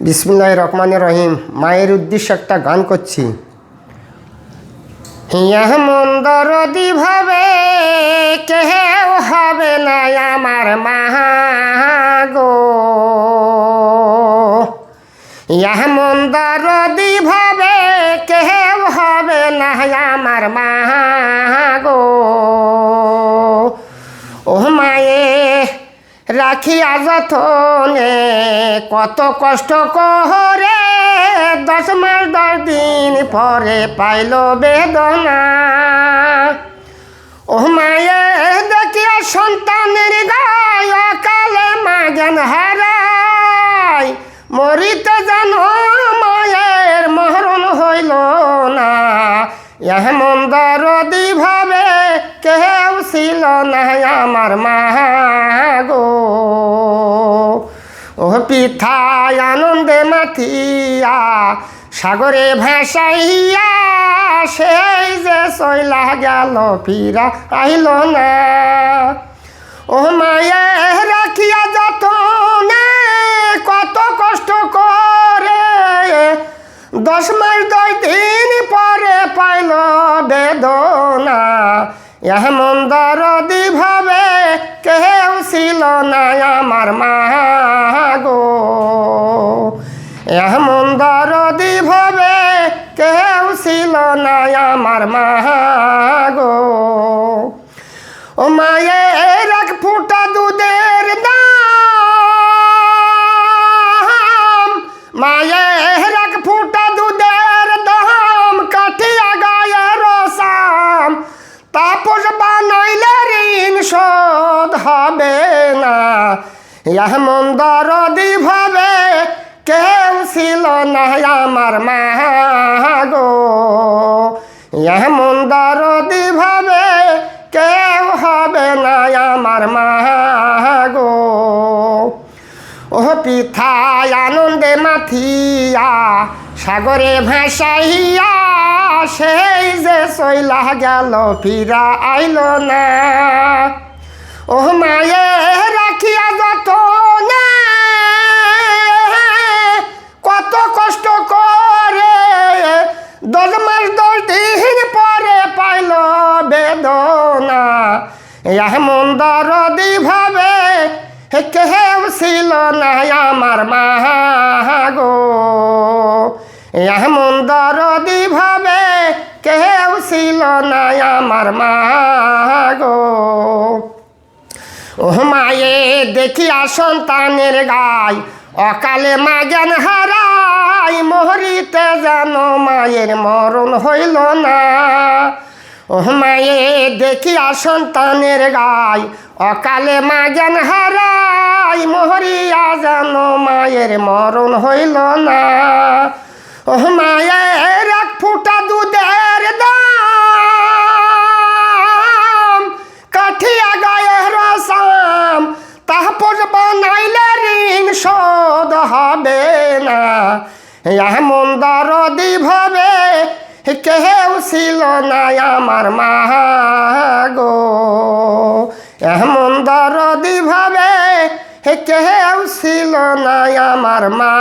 বিসমিল্লাহির রহমানির রহিম। মায়ের উদ্দেশ্যে একটা গান করছি। এমন দরদি ভাবে কেউ হবে না আমার মা গো, এমন দরদি ভাবে কেউ হবে না আমার মা গো। ও মায়ে রাখিয়া যতনে কত কষ্ট করে 10 মাস 10 দিন পরে পাইল বেদনা। ও মায়ে দেখিয়া সন্তানের গায় অকালে মা জ্ঞান হারায়, মরিতে জানো মায়ের মরণ হইল না। এমন দরদি ভাবে কেউ ছিল না আমার মা গো। ও পিঠায় আনন্দে মাথিয়া সাগরে ভাসাইয়া সেই যে চইলা গেল ফিরা আইল না। ও মায়ে রাখিয়া যতনে কত কষ্ট করে 10 মাস 10 দিন পরে পাইল বেদনা। এমন দরদি ভাবে কেউ ছিল না আমার মা গো, এমন দরদি ভাবে কেউ ছিল না আমার মা গো। ও মায়ের এক ফুটা দুধের দাম, মায়ের এক ফুটা দুধের দাম কাঠিয়া গায়ের সাম, তাপস বানাইলে ঋণ শোধ হবে না। এমন দরদি ভাবে কেউ ছিল না আমার মা গো, এমন দরদি ভাবে কেউ হবে না আমার মা গো। ও পিঠায় আনন্দে মাথিয়া সাগরে ভাসাইয়া সেই যে চইলা গেল ফিরা আইল না। ও মায়ে রাখিয়া যতনে কত কষ্ট করে 10 মাস 10 দিন পরে পাইল বেদনা। এমন দরদি ভাবে কেউ ছিল না আমার মা গো, এমন দরদি ভাবে কেউ ছিল না আমার মা গো। ও মায়ে দেখিয়া সন্তানের গায় অকালে মা জ্ঞান হারায়, মরিতে যেন মায়ের মরণ হইল না। ও মায়ে দেখিয়া সন্তানের গায় অকালে মা জ্ঞান হারায়, মরিয়া যেন মায়ের মরণ হইল না। ও মায়ের এক ফুটা দুধের দাম কাঠিয়া গায়ের সাম, তাপস বানাইলে ঋণ শোধ হবে না। এমন দরদি ভাবে কেউ ছিল না আমার মা গো, এমন দরদি ভাবে কেউ ছিল না আমার মা